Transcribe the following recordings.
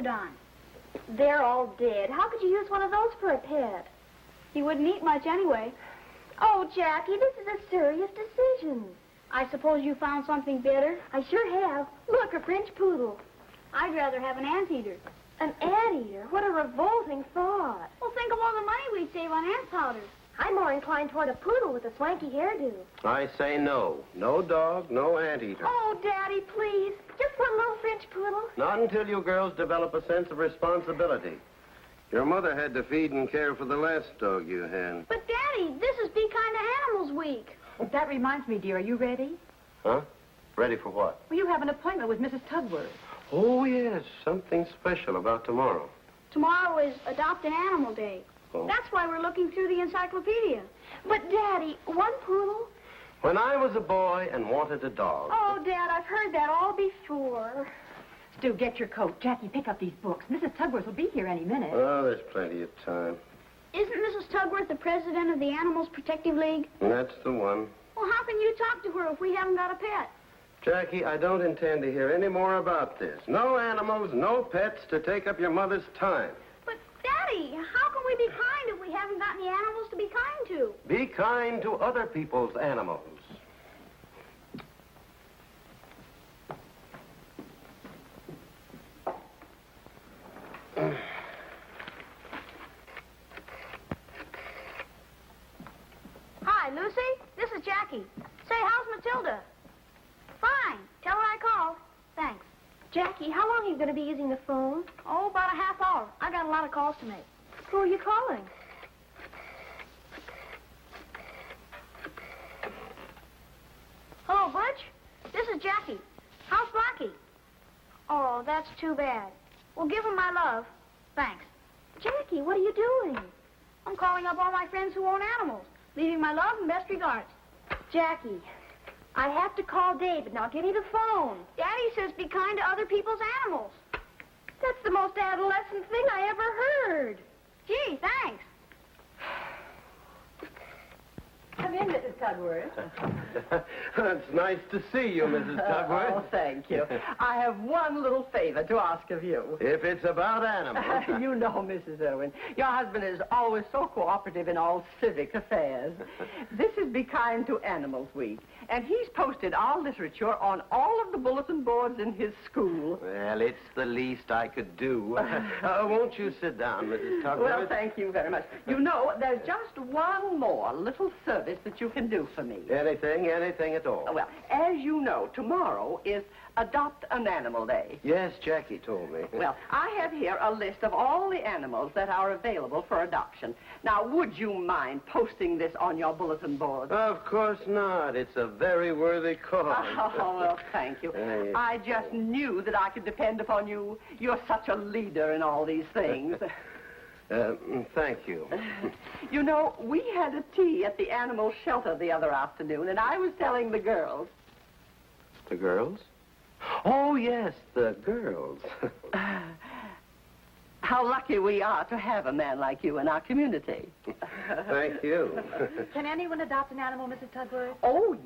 mastodon. They're all dead. How could you use one of those for a pet? He wouldn't eat much anyway. Oh, Jackie, this is a serious decision. I suppose you found something better? I sure have. Look, a French poodle. I'd rather have an anteater. An anteater? What a revolting thought. Well, think of all the money we'd save on ant powder. I'm more inclined toward a poodle with a swanky hairdo. I say no. No dog, no anteater. Oh, Daddy, please. Just one little French poodle. Not until you girls develop a sense of responsibility. Your mother had to feed and care for the last dog you had. But, Daddy, this is Be Kind to Animals Week. That reminds me, dear, are you ready? Huh? Ready for what? Well, you have an appointment with Mrs. Tugworth. Oh, yes. Something special about tomorrow. Tomorrow is Adopt an Animal Day. Oh. That's why we're looking through the encyclopedia. But, Daddy, one poodle? When I was a boy and wanted a dog. Oh, Dad, I've heard that all before. Stu, get your coat. Jackie, pick up these books. Mrs. Tugworth will be here any minute. Oh, there's plenty of time. Isn't Mrs. Tugworth the president of the Animals Protective League? That's the one. Well, how can you talk to her if we haven't got a pet? Jackie, I don't intend to hear any more about this. No animals, no pets to take up your mother's time. But, Daddy, how can we be kind if we haven't got any animals to be kind to? Be kind to other people's animals. Hi, Lucy. This is Jackie. Say, how's Matilda? Fine. Tell her I called. Thanks. Jackie, how long are you going to be using the phone? Oh, about a half hour. I got a lot of calls to make. Who are you calling? Hello, Butch. This is Jackie. How's Blackie? Oh, that's too bad. Well, give him my love. Thanks. Jackie, what are you doing? I'm calling up all my friends who own animals, leaving my love and best regards. Jackie, I have to call David. Now give me the phone. Daddy says be kind to other people's animals. That's the most adolescent thing I ever heard. Gee, thanks. Come in, Mrs. Tugworth. It's nice to see you, Mrs. Tugworth. Oh, thank you. I have one little favor to ask of you. If it's about animals. You know, Mrs. Irwin, your husband is always so cooperative in all civic affairs. This is Be Kind to Animals Week, and he's posted our literature on all of the bulletin boards in his school. Well, it's the least I could do. Won't you sit down, Mrs. Tugworth? Well, thank you very much. You know, there's just one more little service that you can do for me. Anything at all. Well, as you know, tomorrow is Adopt an Animal Day. Yes, Jackie told me. Well, I have here a list of all the animals that are available for adoption. Now, would you mind posting this on your bulletin board? Of course not. It's a very worthy cause. Oh, well, thank you. I just knew that I could depend upon you. You're such a leader in all these things. Thank you. You know, we had a tea at the animal shelter the other afternoon, and I was telling the girls. The girls? Oh, yes, the girls. How lucky we are to have a man like you in our community. Thank you. Can anyone adopt an animal, Mrs. Tugworth? Oh,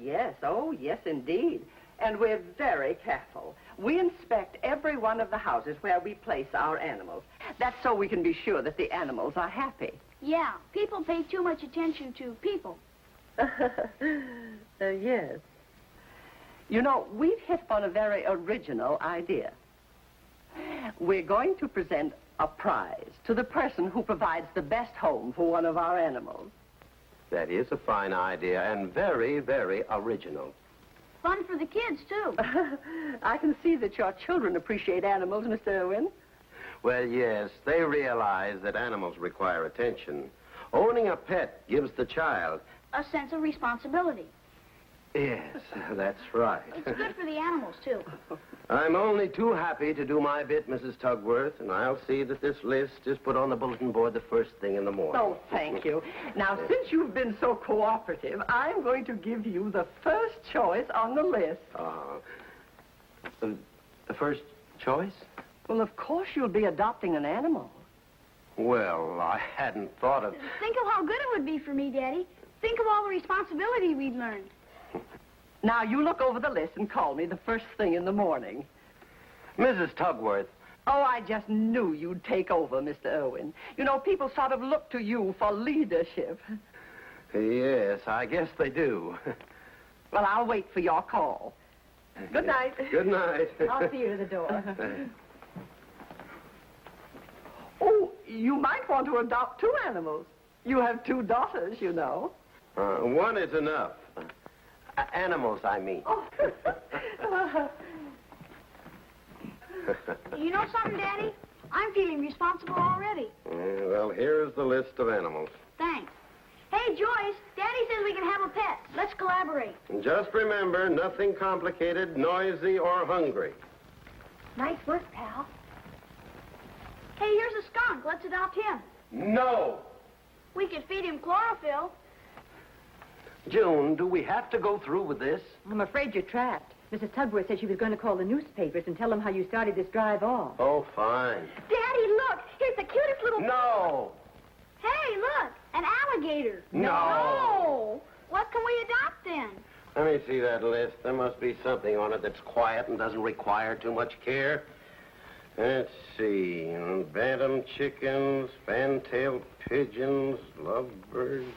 yes, indeed. And we're very careful. We inspect every one of the houses where we place our animals. That's so we can be sure that the animals are happy. Yeah, people pay too much attention to people. Yes. You know, we've hit upon a very original idea. We're going to present a prize to the person who provides the best home for one of our animals. That is a fine idea and very, very original. Fun for the kids, too. I can see that your children appreciate animals, Mr. Irwin. Well, yes, they realize that animals require attention. Owning a pet gives the child... A sense of responsibility. Yes, that's right. It's good for the animals, too. I'm only too happy to do my bit, Mrs. Tugworth, and I'll see that this list is put on the bulletin board the first thing in the morning. Oh, thank you. Now, since you've been so cooperative, I'm going to give you the first choice on the list. The first choice? Well, of course you'll be adopting an animal. Well, I hadn't thought of... Think of how good it would be for me, Daddy. Think of all the responsibility we'd learned. Now, you look over the list and call me the first thing in the morning. Mrs. Tugworth, Oh, I just knew you'd take over, Mr. Irwin. You know, people sort of look to you for leadership. Yes, I guess they do. Well, I'll wait for your call. Good night. Good night. I'll see you to the door. Oh, you might want to adopt 2 animals. You have 2 daughters, you know. One is enough. Animals, I mean. Oh. You know something, Daddy? I'm feeling responsible already. Well, here's the list of animals. Thanks. Hey, Joyce, Daddy says we can have a pet. Let's collaborate. And just remember, nothing complicated, noisy, or hungry. Nice work, pal. Hey, here's a skunk. Let's adopt him. No! We could feed him chlorophyll. June, do we have to go through with this? I'm afraid you're trapped. Mrs. Tugworth said she was going to call the newspapers and tell them how you started this drive off. Oh, fine. Daddy, look! Here's the cutest little... No! Hey, look, an alligator. No! No. What can we adopt then? Let me see that list. There must be something on it that's quiet and doesn't require too much care. Let's see. Bantam chickens, fan-tailed pigeons, lovebirds.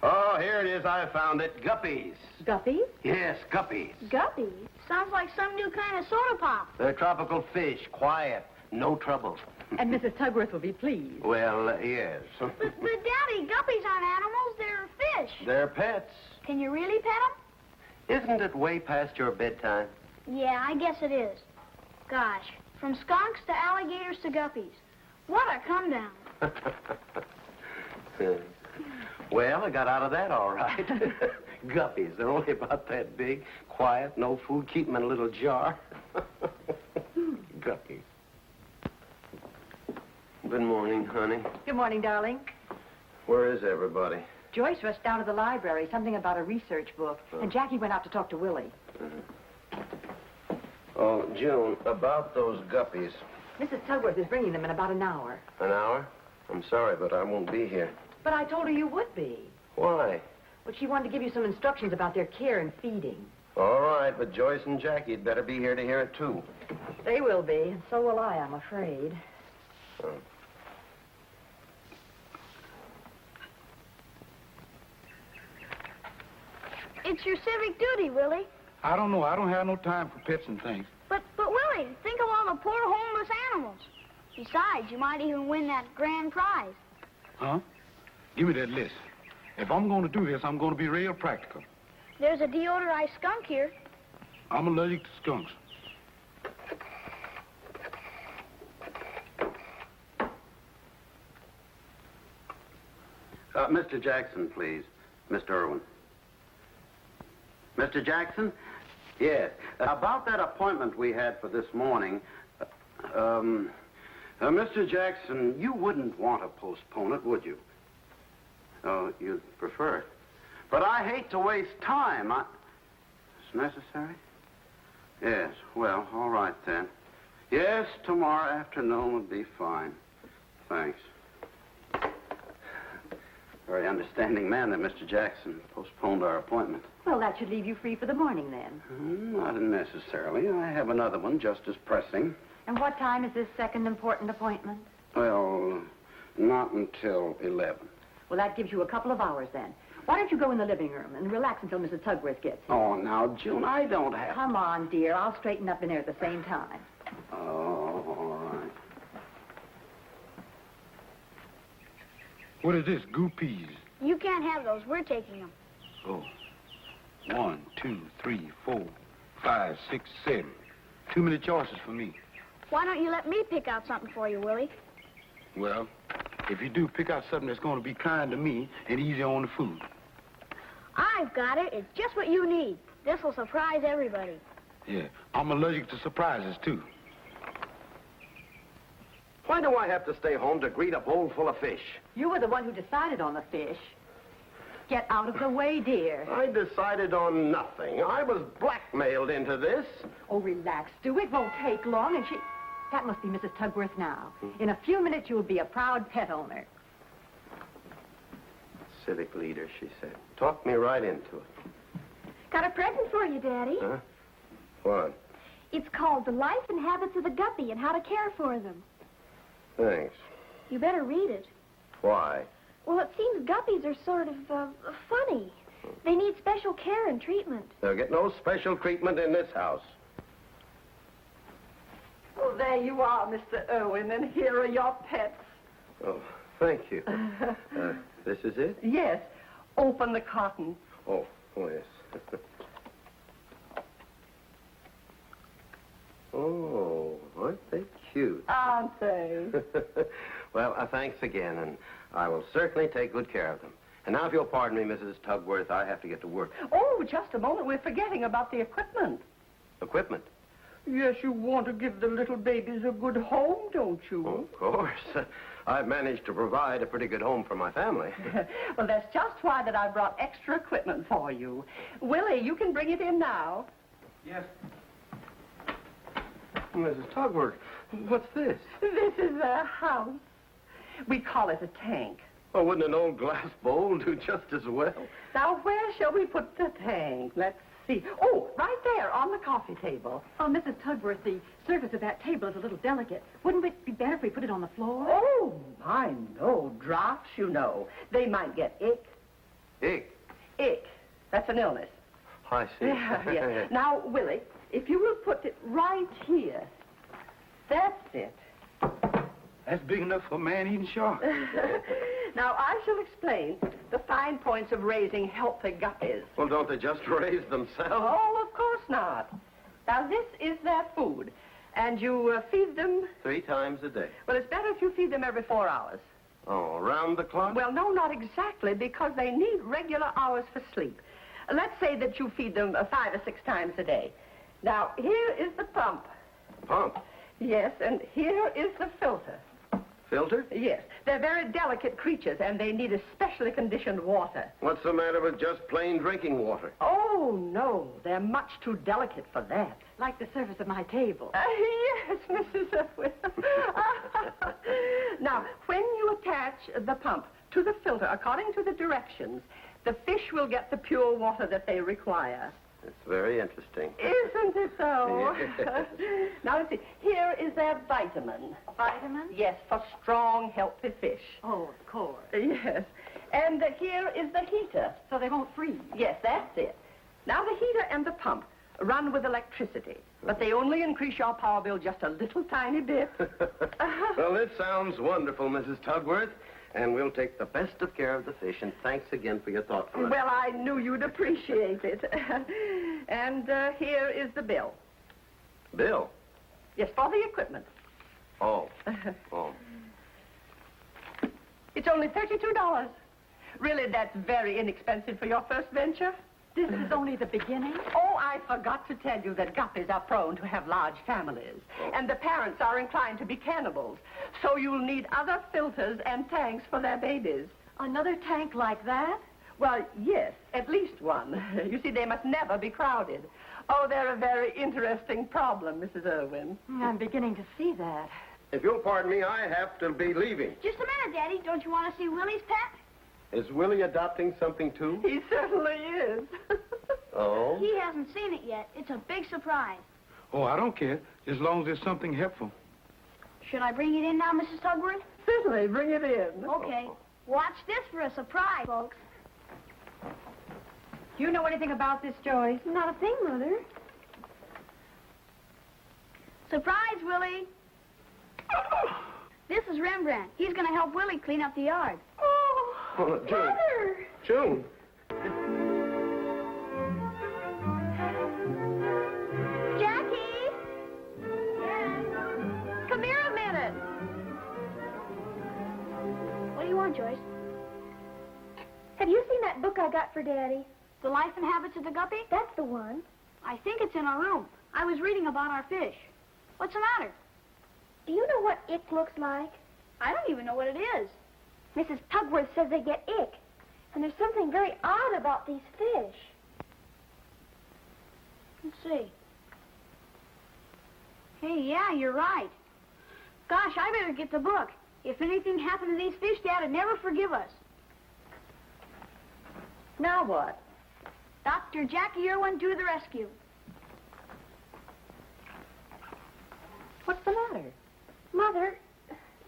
Oh, here it is. I found it. Guppies. Guppies? Yes, guppies. Guppies? Sounds like some new kind of soda pop. They're tropical fish. Quiet. No trouble. And Mrs. Tugworth will be pleased. Well, yes. But Daddy, guppies aren't animals. They're fish. They're pets. Can you really pet Isn't it way past your bedtime? them? Yeah, I guess it is. Gosh, from skunks to alligators to guppies. What a come down. Well, I got out of that all right. Guppies, they're only about that big, quiet, no food, keep them in a little jar. Guppies. Good morning, honey. Good morning, darling. Where is everybody? Joyce rushed down to the library, something about a research book, and Jackie went out to talk to Willie. Oh, June, about those guppies. Mrs. Tugworth is bringing them in about an hour. An hour? I'm sorry, but I won't be here. But I told her you would be. Why? Well, she wanted to give you some instructions about their care and feeding. All right, but Joyce and Jackie'd better be here to hear it, too. They will be, and so will I, I'm afraid. Oh. It's your civic duty, Willie. I don't know. I don't have no time for pets and things. But Willie, think of all the poor homeless animals. Besides, you might even win that grand prize. Huh? Give me that list. If I'm going to do this, I'm going to be real practical. There's a deodorized skunk here. I'm allergic to skunks. Mr. Jackson, please. Mr. Irwin. Mr. Jackson? Yes. About that appointment we had for this morning, Mr. Jackson, you wouldn't want to postpone it, would you? Oh, you'd prefer it. But I hate to waste time. It's necessary? Yes. Well, all right then. Yes, tomorrow afternoon would be fine. Thanks. Very understanding man, that Mr. Jackson postponed our appointment. Well, that should leave you free for the morning, then. Not necessarily. I have another one just as pressing. And what time is this second important appointment? Well, not until 11. Well, that gives you a couple of hours, then. Why don't you go in the living room and relax until Mrs. Tugworth gets here? Oh, now, June, I don't have... Come on, dear. I'll straighten up in there at the same time. Oh, all right. What is this? Goopies? You can't have those. We're taking them. Oh. 1, 2, 3, 4, 5, 6, 7. Too many choices for me. Why don't you let me pick out something for you, Willie? Well, if you do, pick out something that's going to be kind to me and easy on the food. I've got it. It's just what you need. This will surprise everybody. Yeah, I'm allergic to surprises, too. Why do I have to stay home to greet a bowl full of fish? You were the one who decided on the fish. Get out of the way, dear. I decided on nothing. I was blackmailed into this. Oh, relax, Stu. It won't take long, and she... That must be Mrs. Tugworth now. In a few minutes, you'll be a proud pet owner. Civic leader, she said. Talked me right into it. Got a present for you, Daddy. Huh? What? It's called The Life and Habits of the Guppy and How to Care for Them. Thanks. You better read it. Why? Well, it seems guppies are sort of funny. They need special care and treatment. They'll get no special treatment in this house. Oh, there you are, Mr. Irwin, and here are your pets. Oh, thank you. This is it? Yes. Open the cotton. Oh, yes. Oh, aren't they cute? Aren't they? Well, thanks again, and I will certainly take good care of them. And now, if you'll pardon me, Mrs. Tugworth, I have to get to work. Oh, just a moment. We're forgetting about the equipment. Equipment? Yes, you want to give the little babies a good home, don't you? Oh, of course. I've managed to provide a pretty good home for my family. Well, that's just why that I brought extra equipment for you. Willie, you can bring it in now. Yes. Mrs. Tugworth, what's this? This is their house. We call it a tank. Oh, wouldn't an old glass bowl do just as well? Now, where shall we put the tank? Let's see. Oh, right there on the coffee table. Oh, Mrs. Tugworth, the surface of that table is a little delicate. Wouldn't it be better if we put it on the floor? Oh, my, no. Drafts, you know. They might get ick. Ick. Ick. That's an illness. I see. Yeah. Now, Willie, if you will put it right here. That's it. That's big enough for a man-eating shark. Now, I shall explain the fine points of raising healthy guppies. Well, don't they just raise themselves? Oh, of course not. Now, this is their food, and you feed them... 3 times a day. Well, it's better if you feed them every 4 hours. Oh, around the clock? Well, no, not exactly, because they need regular hours for sleep. Let's say that you feed them 5 or 6 times a day. Now, here is the pump. Pump. Yes, and here is the filter. Filter? Yes. They're very delicate creatures, and they need especially conditioned water. What's the matter with just plain drinking water? Oh, no. They're much too delicate for that. Like the surface of my table. Yes, Mrs. Irwin. Now, when you attach the pump to the filter, according to the directions, the fish will get the pure water that they require. It's very interesting. Isn't it so? Yes. Now, let's see. Here is their vitamin. Vitamin? Yes, for strong, healthy fish. Oh, of course. Yes. And here is the heater. So they won't freeze. Yes, that's it. Now, the heater and the pump run with electricity, but they only increase your power bill just a little tiny bit. Well, this sounds wonderful, Mrs. Tugworth. And we'll take the best of care of the fish, and thanks again for your thoughtfulness. Well, I knew you'd appreciate it. And here is the bill. Bill? Yes, for the equipment. Oh. Oh. It's only $32. Really, that's very inexpensive for your first venture. This is only the beginning? Oh, I forgot to tell you that guppies are prone to have large families. And the parents are inclined to be cannibals. So you'll need other filters and tanks for their babies. Another tank like that? Well, yes, at least one. You see, they must never be crowded. Oh, they're a very interesting problem, Mrs. Irwin. I'm beginning to see that. If you'll pardon me, I have to be leaving. Just a minute, Daddy. Don't you want to see Willie's pet? Is Willie adopting something, too? He certainly is. Oh? He hasn't seen it yet. It's a big surprise. Oh, I don't care, as long as there's something helpful. Should I bring it in now, Mrs. Tugworth? Certainly, bring it in. Okay. Watch this for a surprise, folks. Do you know anything about this, Joyce? Not a thing, Mother. Surprise, Willie. This is Rembrandt. He's going to help Willie clean up the yard. Oh, June. Mother! June. Jackie! Yes? Come here a minute. What do you want, Joyce? Have you seen that book I got for Daddy? The Life and Habits of the Guppy? That's the one. I think it's in our room. I was reading about our fish. What's the matter? Do you know what ick looks like? I don't even know what it is. Mrs. Tugworth says they get ick. And there's something very odd about these fish. Let's see. Hey, yeah, you're right. Gosh, I better get the book. If anything happened to these fish, Dad'd never forgive us. Now what? Dr. Jackie Irwin to the rescue. What's the matter? Mother,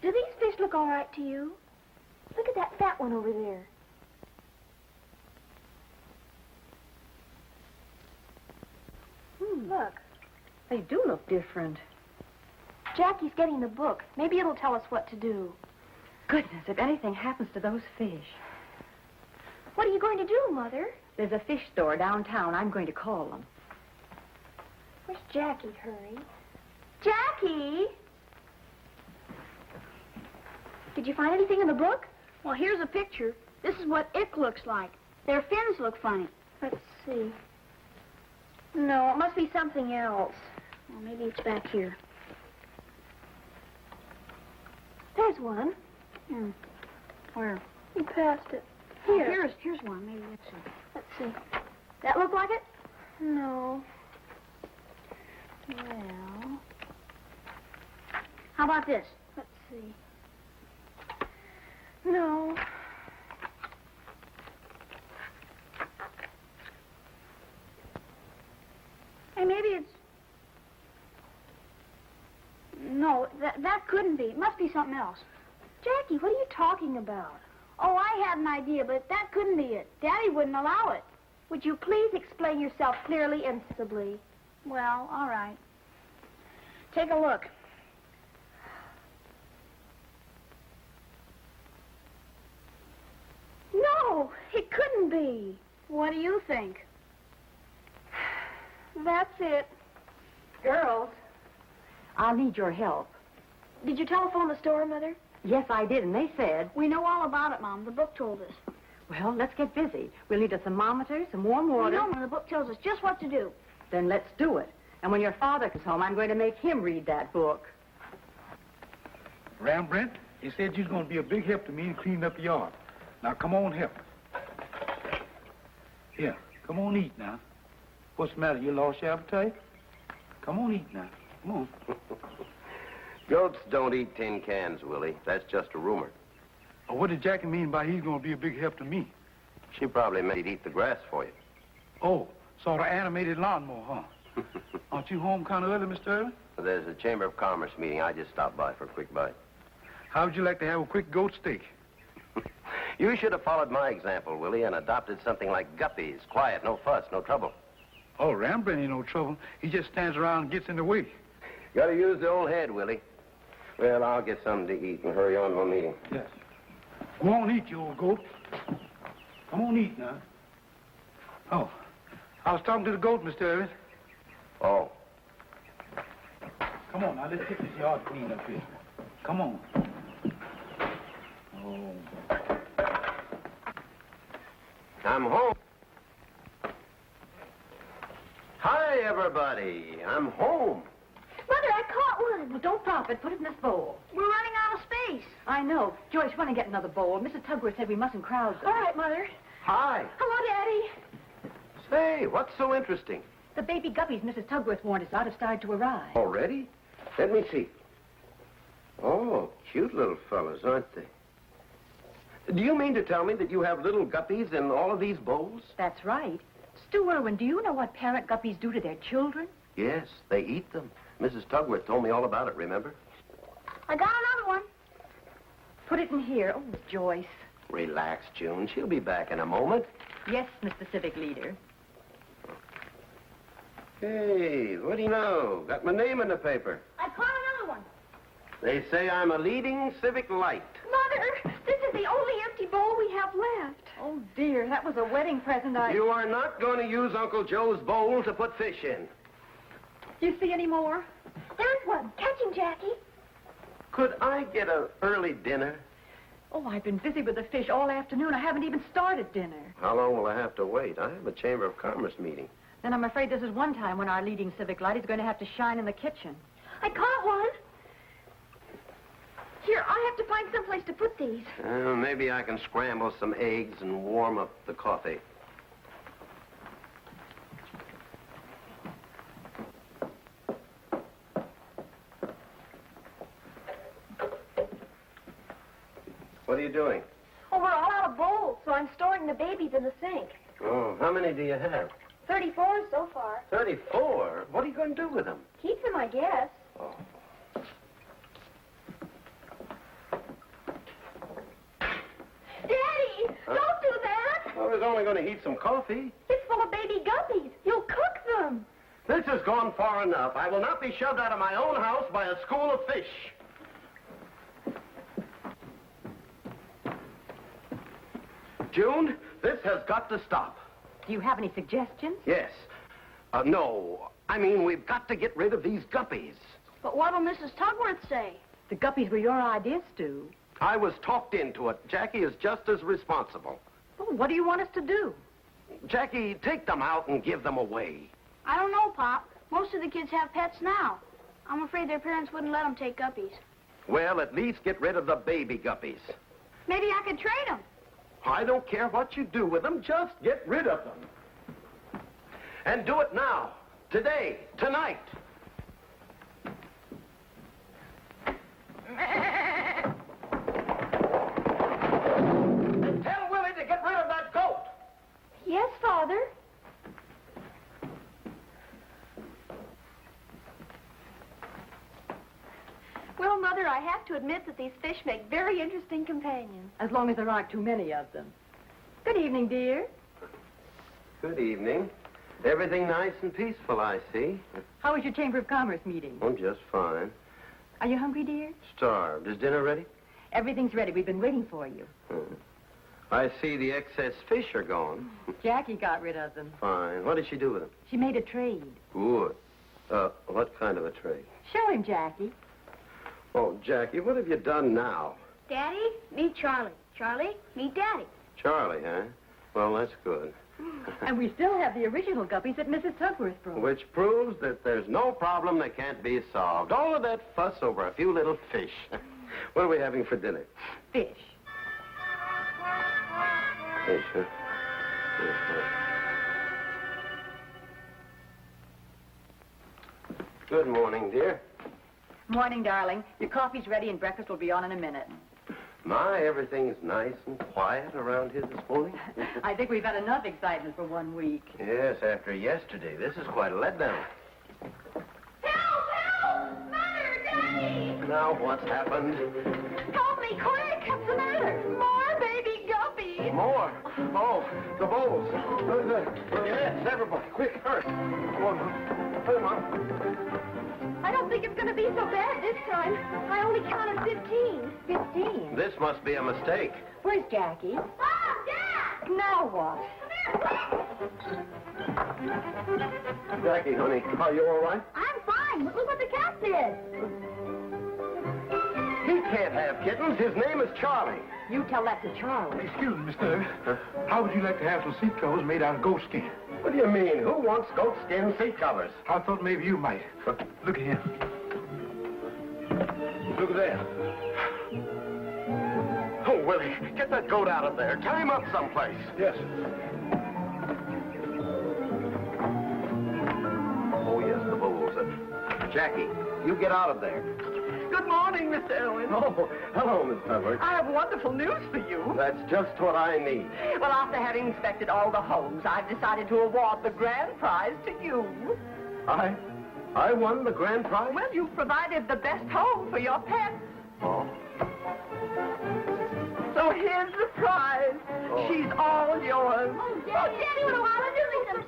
do these fish look all right to you? Look at that fat one over there. Look. They do look different. Jackie's getting the book. Maybe it'll tell us what to do. Goodness, if anything happens to those fish. What are you going to do, Mother? There's a fish store downtown. I'm going to call them. Where's Jackie? Hurry. Jackie! Did you find anything in the book? Well, here's a picture. This is what it looks like. Their fins look funny. Let's see. No, it must be something else. Well, maybe it's back here. There's one. Where? You passed it. Oh, Here. here's one. Maybe let's see. Let's see. That look like it? No. Well. How about this? Let's see. No. Hey, maybe it's... No, that couldn't be. It must be something else. Jackie, what are you talking about? Oh, I had an idea, but that couldn't be it. Daddy wouldn't allow it. Would you please explain yourself clearly and sensibly? Well, all right. Take a look. No, it couldn't be. What do you think? That's it. Girls, I'll need your help. Did you telephone the store, Mother? Yes, I did, and they said, We know all about it, Mom. The book told us. well, let's get busy. We'll need a thermometer, some warm We water. know, Mom. The book tells us just what to do. Then let's do it. And when your father comes home, I'm going to make him read that book. Rembrandt, you said you was going to be a big help to me in cleaning up the yard. Now, come on, help. Here, come on, eat now. What's the matter? You lost your appetite? Come on, eat now. Come on. Goats don't eat tin cans, Willie. That's just a rumor. Well, what did Jackie mean by he's going to be a big help to me? She probably meant he'd eat the grass for you. Oh, sort of animated lawnmower, huh? Aren't you home kind of early, Mr. Irvin? There's a Chamber of Commerce meeting. I just stopped by for a quick bite. How would you like to have a quick goat steak? You should have followed my example, Willie, and adopted something like guppies. Quiet, no fuss, no trouble. Oh, Rembrandt ain't no trouble. He just stands around and gets in the way. Gotta use the old head, Willie. Well, I'll get something to eat and hurry on to my meeting. Yes. Go on, eat, you old goat. Come on, eat now. Oh, I was talking to the goat, Mr. Irvin. Oh. Come on, now, let's get this yard cleaned up here. Come on. Oh. I'm home. Hi, everybody. I'm home. Mother, I caught one. Well, don't drop it. Put it in this bowl. We're running out of space. I know. Joyce, run and get another bowl. Mrs. Tugworth said we mustn't crowd them. All right, Mother. Hi. Hello, Daddy. Say, what's so interesting? The baby guppies Mrs. Tugworth warned us about have started to arrive. Already? Let me see. Oh, cute little fellas, aren't they? Do you mean to tell me that you have little guppies in all of these bowls? That's right. Stu Irwin, do you know what parent guppies do to their children? Yes, they eat them. Mrs. Tugworth told me all about it, remember? I got another one. Put it in here. Oh, Joyce. Relax, June. She'll be back in a moment. Yes, Mr. Civic Leader. Hey, what do you know? Got my name in the paper. I caught another one. They say I'm a leading civic light. Mother, this is the only empty bowl we have left. Oh, dear. That was a wedding present You are not going to use Uncle Joe's bowl to put fish in. Do you see any more? There's one. Catch him, Jackie. Could I get an early dinner? Oh, I've been busy with the fish all afternoon. I haven't even started dinner. How long will I have to wait? I have a Chamber of Commerce meeting. Then I'm afraid this is one time when our leading civic light is going to have to shine in the kitchen. I caught one. Here, I have to find someplace to put these. Maybe I can scramble some eggs and warm up the coffee. What are you doing? Oh, we're all out of bowls, so I'm storing the babies in the sink. Oh, how many do you have? 34 so far. 34? What are you going to do with them? Keep them, I guess. Oh. I was only going to heat some coffee. It's full of baby guppies. You'll cook them. This has gone far enough. I will not be shoved out of my own house by a school of fish. June, this has got to stop. Do you have any suggestions? Yes. No. I mean, we've got to get rid of these guppies. But what'll Mrs. Tugworth say? The guppies were your idea, Stu. I was talked into it. Jackie is just as responsible. Well, what do you want us to do? Jackie, take them out and give them away. I don't know, Pop. Most of the kids have pets now. I'm afraid their parents wouldn't let them take guppies. Well, at least get rid of the baby guppies. Maybe I could trade them. I don't care what you do with them, just get rid of them. And do it now. Today. Tonight. And tell Willie to get rid of that goat. Yes, Father. Well, Mother, I have to admit that these fish make very interesting companions. As long as there aren't too many of them. Good evening, dear. Good evening. Everything nice and peaceful, I see. How was your Chamber of Commerce meeting? I'm just fine. Are you hungry, dear? Starved. Is dinner ready? Everything's ready. We've been waiting for you. I see the excess fish are gone. Jackie got rid of them. Fine. What did she do with them? She made a trade. Good. What kind of a trade? Show him, Jackie. Oh, Jackie, what have you done now? Daddy, meet Charlie. Charlie, meet Daddy. Charlie, huh? Well, that's good. And we still have the original guppies that Mrs. Tugworth brought. Which proves that there's no problem that can't be solved. All of that fuss over a few little fish. What are we having for dinner? Fish. Fish, huh? Yes, right. Good morning, dear. Morning, darling. Your coffee's ready and breakfast will be on in a minute. My, everything's nice and quiet around here this morning. I think we've had enough excitement for 1 week. Yes, after yesterday. This is quite a letdown. Help! Help! Mother! Daddy! Now, what's happened? Help me, quick! What's the matter? More baby guppies! More. Oh, the bowls. Yes, everybody. Quick, hurry. Come on, Mom. Come on. I don't think it's going to be so bad this time. I only counted 15. 15? This must be a mistake. Where's Jackie? Mom! Dad! Now what? Jackie, honey, are you all right? I'm fine. Look what the cat did. He can't have kittens. His name is Charlie. You tell that to Charlie. Excuse me, mister. How would you like to have some seat covers made out of goat skin? What do you mean? Who wants goat skin seat covers? I thought maybe you might. Look at here. Look at that. Oh, Willie, get that goat out of there. Tie him up someplace. Yes. Oh, yes, the bowls. Jackie, you get out of there. Good morning, Mr. Elwin. Oh, hello, Miss Pepper. I have wonderful news for you. That's just what I need. Well, after having inspected all the homes, I've decided to award the grand prize to you. I won the grand prize? Well, you've provided the best home for your pet. Oh. So here's the prize. Oh. She's all yours. Oh, Daddy, what do I want to do? Make them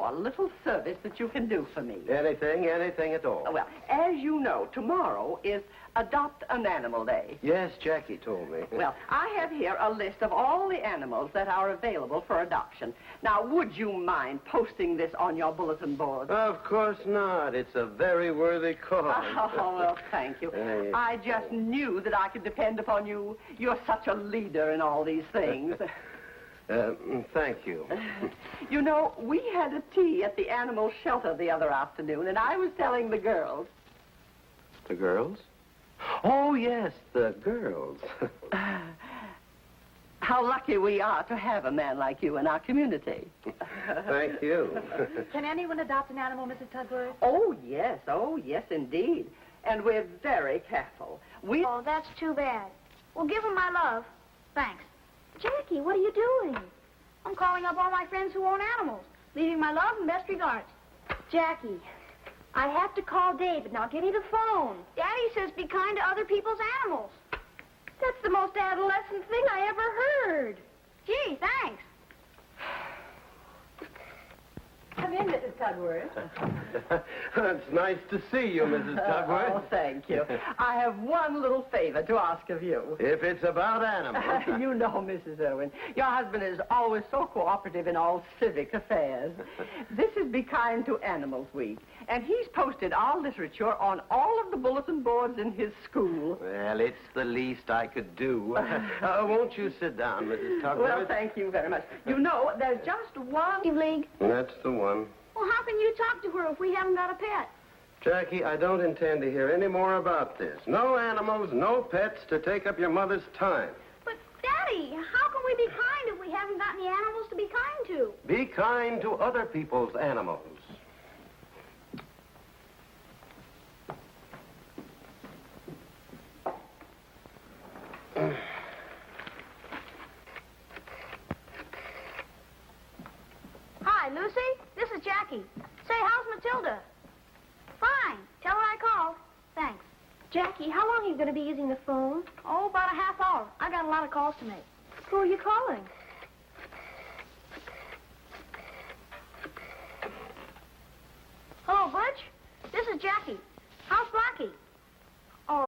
more little service that you can do for me. Anything at all. Well, as you know, tomorrow is Adopt an Animal Day. Yes, Jackie told me. Well, I have here a list of all the animals that are available for adoption. Now, would you mind posting this on your bulletin board? Of course not. It's a very worthy cause. Oh, well, thank you. I just knew that I could depend upon you. You're such a leader in all these things. Thank you. You know, we had a tea at the animal shelter the other afternoon, and I was telling the girls. The girls? Oh, yes, the girls. How lucky we are to have a man like you in our community. Thank you. Can anyone adopt an animal, Mrs. Tugworth? Oh, yes, indeed. And we're very careful. Oh, that's too bad. Well, give him my love. Thanks. Jackie, what are you doing? I'm calling up all my friends who own animals, leaving my love and best regards. Jackie, I have to call David. Now give me the phone. Daddy says be kind to other people's animals. That's the most adolescent thing I ever heard. Gee, thanks. Come in, Mrs. Tugworth. It's nice to see you, Mrs. Tugworth. Oh, thank you. I have one little favor to ask of you. If it's about animals. You know, Mrs. Irwin, your husband is always so cooperative in all civic affairs. This is Be Kind to Animals Week, and he's posted our literature on all of the bulletin boards in his school. Well, it's the least I could do. Won't you sit down, Mrs. Tugworth? Well, thank you very much. You know, there's just one... League. That's the one. Well, how can you talk to her if we haven't got a pet? Jackie, I don't intend to hear any more about this. No animals, no pets to take up your mother's time. But, Daddy, how can we be kind if we haven't got any animals to be kind to? Be kind to other people's animals. Hi, Lucy. This is Jackie. Say, how's Matilda? Fine. Tell her I called. Thanks. Jackie, how long are you going to be using the phone? Oh, about a half hour. I got a lot of calls to make. Who are you calling? Hello, Butch. This is Jackie. How's Blackie? Oh.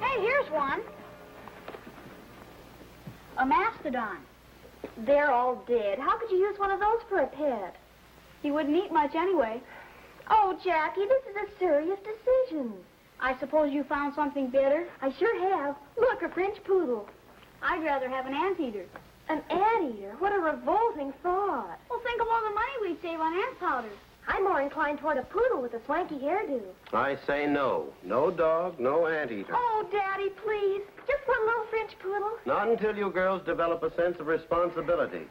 Hey, here's one. A mastodon. They're all dead. How could you use one of those for a pet? He wouldn't eat much anyway. Oh, Jackie, this is a serious decision. I suppose you found something better? I sure have. Look, a French poodle. I'd rather have an anteater. An anteater? What a revolting thought. Well, think of all the money we'd save on ant powder. I'm more inclined toward a poodle with a swanky hairdo. I say no. No dog, no anteater. Oh, Daddy, please. Just one little French poodle. Not until you girls develop a sense of responsibility.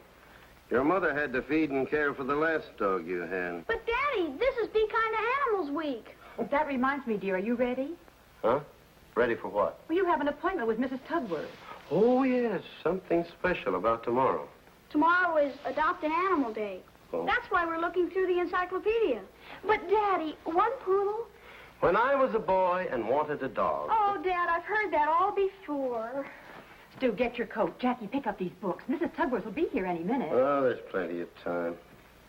Your mother had to feed and care for the last dog you had. But, Daddy, this is Be Kind to Animals Week. That reminds me, dear, are you ready? Huh? Ready for what? Well, you have an appointment with Mrs. Tugworth. Oh, yes. Something special about tomorrow. Tomorrow is Adopt an Animal Day. Oh. That's why we're looking through the encyclopedia. But, Daddy, one poodle? When I was a boy and wanted a dog. Oh, Dad, I've heard that all before. Stu, get your coat. Jackie, pick up these books. Mrs. Tugworth will be here any minute. Oh, there's plenty of time.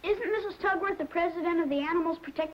Isn't Mrs. Tugworth the president of the Animals Protect